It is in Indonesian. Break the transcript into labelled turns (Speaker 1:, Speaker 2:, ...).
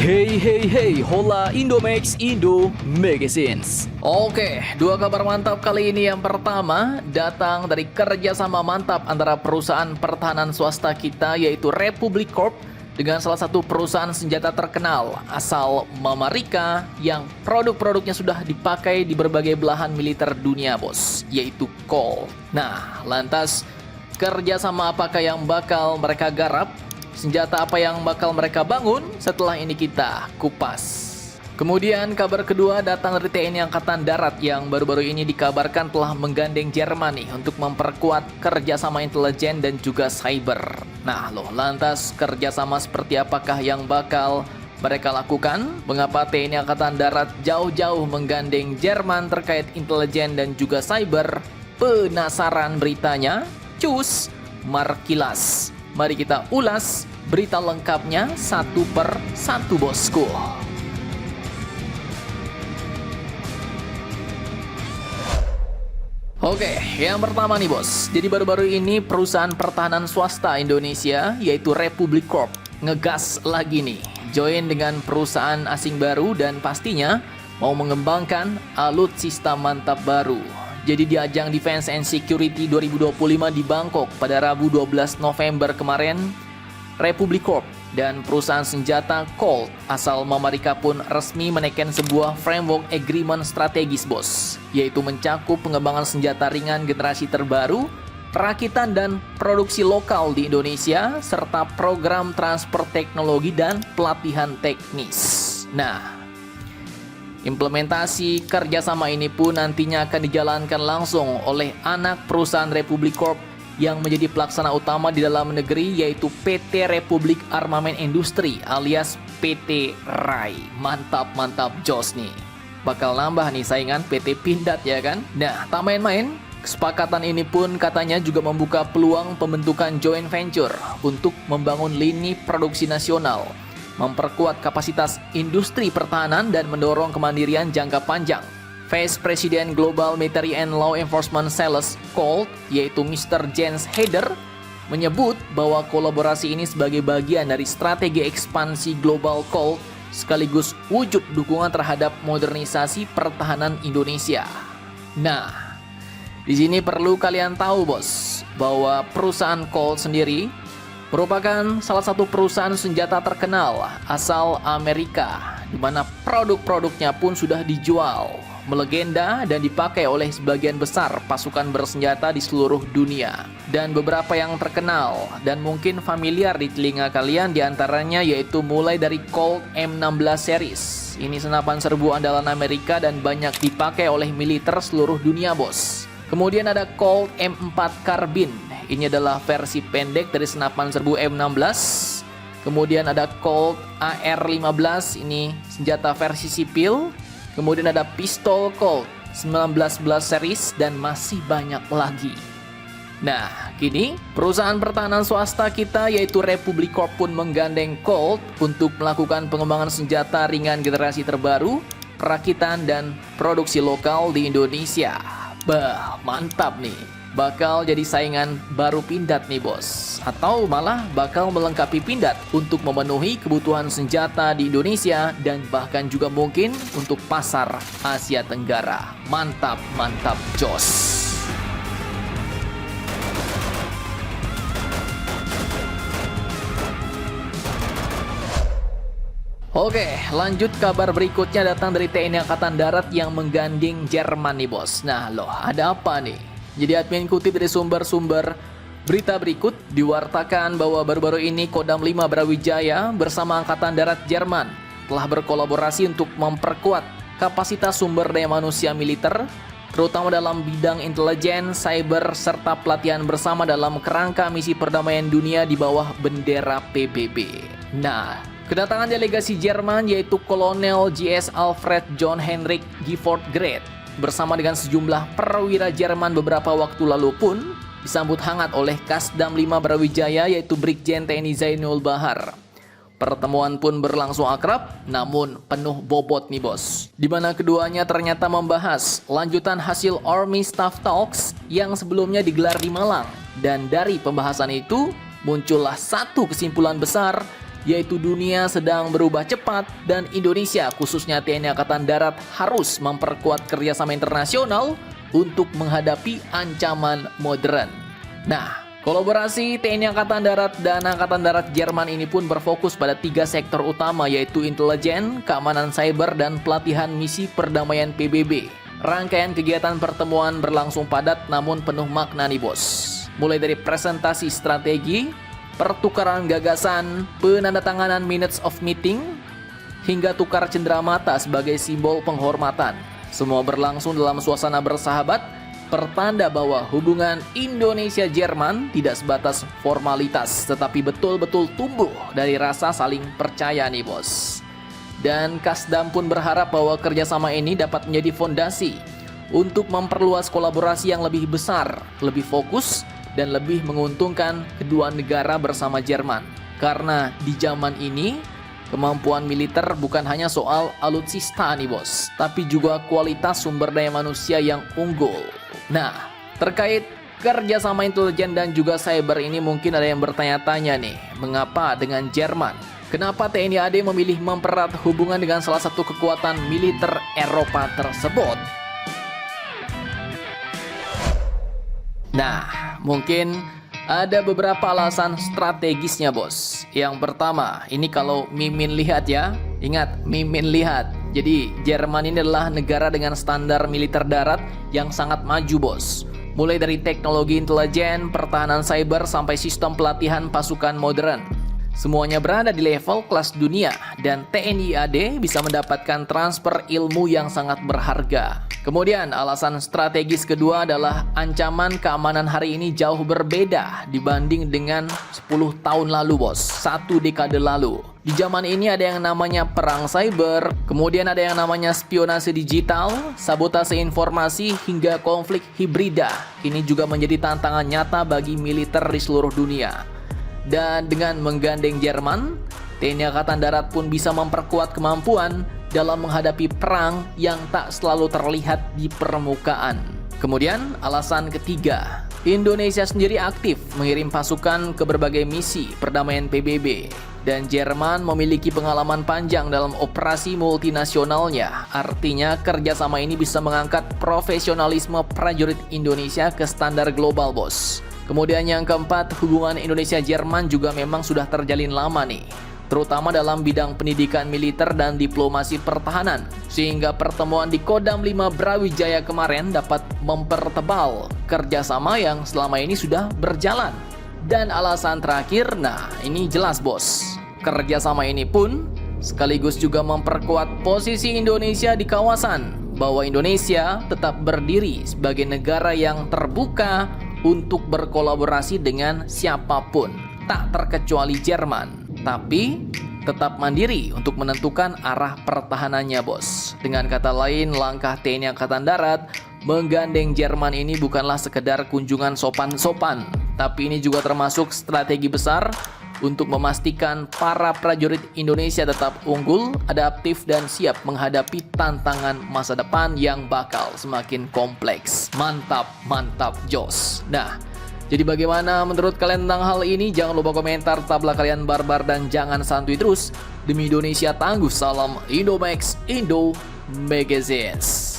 Speaker 1: Hey hey hey, hola Indomax Indo Magazines. Oke, dua kabar mantap kali ini. Yang pertama datang dari kerjasama mantap antara perusahaan pertahanan swasta kita yaitu Republic Corp dengan salah satu perusahaan senjata terkenal asal Amerika yang produk-produknya sudah dipakai di berbagai belahan militer dunia, bos, yaitu Colt. Nah, lantas kerjasama apakah yang bakal mereka garap? Senjata apa yang bakal mereka bangun? Setelah ini kita kupas. Kemudian kabar kedua datang dari TNI Angkatan Darat yang baru-baru ini dikabarkan telah menggandeng Jerman nih untuk memperkuat kerjasama intelijen dan juga cyber. Nah lantas kerjasama seperti apakah yang bakal mereka lakukan? Mengapa TNI Angkatan Darat jauh-jauh menggandeng Jerman terkait intelijen dan juga cyber? Penasaran beritanya? Cus, Markilas. Mari kita ulas berita lengkapnya satu per satu, bosku. Oke, yang pertama nih bos. Jadi baru-baru ini perusahaan pertahanan swasta Indonesia yaitu Republic Corp ngegas lagi nih. Join dengan perusahaan asing baru dan pastinya mau mengembangkan alutsista mantap baru. Jadi di ajang Defense and Security 2025 di Bangkok pada Rabu 12 November kemarin, Republic Corp dan perusahaan senjata Colt asal Amerika pun resmi menaikkan sebuah framework agreement strategis, bos, yaitu mencakup pengembangan senjata ringan generasi terbaru, perakitan dan produksi lokal di Indonesia, serta program transfer teknologi dan pelatihan teknis. Nah, implementasi kerjasama ini pun nantinya akan dijalankan langsung oleh anak perusahaan Republic Corp yang menjadi pelaksana utama di dalam negeri yaitu PT Republik Armament Industri alias PT RAI. Mantap jos nih. Bakal nambah nih saingan PT Pindad ya kan? Nah, tak main-main, kesepakatan ini pun katanya juga membuka peluang pembentukan joint venture untuk membangun lini produksi nasional, memperkuat kapasitas industri pertahanan dan mendorong kemandirian jangka panjang. Vice President Global Military and Law Enforcement Sales Colt yaitu Mr. Jens Heider menyebut bahwa kolaborasi ini sebagai bagian dari strategi ekspansi global Colt sekaligus wujud dukungan terhadap modernisasi pertahanan Indonesia. Nah, di sini perlu kalian tahu bos bahwa perusahaan Colt sendiri merupakan salah satu perusahaan senjata terkenal asal Amerika, di mana produk-produknya pun sudah dijual, melegenda dan dipakai oleh sebagian besar pasukan bersenjata di seluruh dunia. Dan beberapa yang terkenal dan mungkin familiar di telinga kalian diantaranya yaitu mulai dari Colt M16 series. Ini senapan serbu andalan Amerika dan banyak dipakai oleh militer seluruh dunia, bos. Kemudian ada Colt M4 Carbine. Ini adalah versi pendek dari senapan serbu M16. Kemudian ada Colt AR-15, ini senjata versi sipil. Kemudian ada pistol Colt 1911 series dan masih banyak lagi. Nah, kini perusahaan pertahanan swasta kita yaitu Republic Corp pun menggandeng Colt untuk melakukan pengembangan senjata ringan generasi terbaru, perakitan dan produksi lokal di Indonesia. Bah, mantap nih. Bakal jadi saingan baru Pindad nih, bos. Atau malah bakal melengkapi Pindad untuk memenuhi kebutuhan senjata di Indonesia dan bahkan juga mungkin untuk pasar Asia Tenggara. Mantap jos. Oke, lanjut kabar berikutnya datang dari TNI Angkatan Darat yang menggandeng Jerman nih, bos. Nah ada apa nih? Jadi admin kutip dari sumber-sumber berita berikut diwartakan bahwa baru-baru ini Kodam 5 Brawijaya bersama Angkatan Darat Jerman telah berkolaborasi untuk memperkuat kapasitas sumber daya manusia militer, terutama dalam bidang intelijen, cyber, serta pelatihan bersama dalam kerangka misi perdamaian dunia di bawah bendera PBB. Nah, kedatangan delegasi Jerman yaitu Kolonel JS Alfred John Henrik Gifford Grade bersama dengan sejumlah perwira Jerman beberapa waktu lalu pun disambut hangat oleh Kasdam 5 Brawijaya yaitu Brigjen TNI Zainul Bahar. Pertemuan pun berlangsung akrab namun penuh bobot nih, bos. Di mana keduanya ternyata membahas lanjutan hasil Army Staff Talks yang sebelumnya digelar di Malang. Dan dari pembahasan itu muncullah satu kesimpulan besar yaitu dunia sedang berubah cepat dan Indonesia khususnya TNI Angkatan Darat harus memperkuat kerjasama internasional untuk menghadapi ancaman modern. Nah, kolaborasi TNI Angkatan Darat dan Angkatan Darat Jerman ini pun berfokus pada 3 sektor utama yaitu intelijen, keamanan cyber, dan pelatihan misi perdamaian PBB. Rangkaian kegiatan pertemuan berlangsung padat namun penuh makna nih bos. Mulai dari presentasi strategi, pertukaran gagasan, penandatanganan minutes of meeting, hingga tukar cenderamata sebagai simbol penghormatan. Semua berlangsung dalam suasana bersahabat, pertanda bahwa hubungan Indonesia-Jerman tidak sebatas formalitas, tetapi betul-betul tumbuh dari rasa saling percaya nih bos. Dan Kasdam pun berharap bahwa kerjasama ini dapat menjadi fondasi untuk memperluas kolaborasi yang lebih besar, lebih fokus, dan lebih menguntungkan kedua negara bersama Jerman. Karena di zaman ini, kemampuan militer bukan hanya soal alutsista nih bos, tapi juga kualitas sumber daya manusia yang unggul. Nah, terkait kerjasama intelijen dan juga cyber ini mungkin ada yang bertanya-tanya nih, mengapa dengan Jerman? Kenapa TNI AD memilih mempererat hubungan dengan salah satu kekuatan militer Eropa tersebut? Nah, mungkin ada beberapa alasan strategisnya bos. Yang pertama, ini kalau Mimin lihat ya, ingat Mimin lihat. Jadi Jerman ini adalah negara dengan standar militer darat yang sangat maju bos. Mulai dari teknologi intelijen, pertahanan cyber, sampai sistem pelatihan pasukan modern. Semuanya berada di level kelas dunia dan TNI AD bisa mendapatkan transfer ilmu yang sangat berharga. Kemudian alasan strategis kedua adalah ancaman keamanan hari ini jauh berbeda dibanding dengan 10 tahun lalu bos, 1 dekade lalu. Di zaman ini ada yang namanya perang cyber, kemudian ada yang namanya spionase digital, sabotase informasi, hingga konflik hibrida. Ini juga menjadi tantangan nyata bagi militer di seluruh dunia. Dan dengan menggandeng Jerman, TNI Angkatan Darat pun bisa memperkuat kemampuan dalam menghadapi perang yang tak selalu terlihat di permukaan. Kemudian alasan ketiga, Indonesia sendiri aktif mengirim pasukan ke berbagai misi perdamaian PBB. Dan Jerman memiliki pengalaman panjang dalam operasi multinasionalnya. Artinya kerjasama ini bisa mengangkat profesionalisme prajurit Indonesia ke standar global bos. Kemudian yang keempat, hubungan Indonesia-Jerman juga memang sudah terjalin lama nih, terutama dalam bidang pendidikan militer dan diplomasi pertahanan, sehingga pertemuan di Kodam 5 Brawijaya kemarin dapat mempertebal kerjasama yang selama ini sudah berjalan. Dan alasan terakhir, nah ini jelas bos, kerjasama ini pun sekaligus juga memperkuat posisi Indonesia di kawasan, bahwa Indonesia tetap berdiri sebagai negara yang terbuka untuk berkolaborasi dengan siapapun, tak terkecuali Jerman, tapi tetap mandiri untuk menentukan arah pertahanannya bos. Dengan kata lain, langkah TNI Angkatan Darat menggandeng Jerman ini bukanlah sekedar kunjungan sopan-sopan, tapi ini juga termasuk strategi besar untuk memastikan para prajurit Indonesia tetap unggul, adaptif, dan siap menghadapi tantangan masa depan yang bakal semakin kompleks. Mantap, mantap, jos. Nah, jadi bagaimana menurut kalian tentang hal ini? Jangan lupa komentar, tetaplah kalian barbar dan jangan santuy terus. Demi Indonesia tangguh, salam Indomax, Indo Magazines.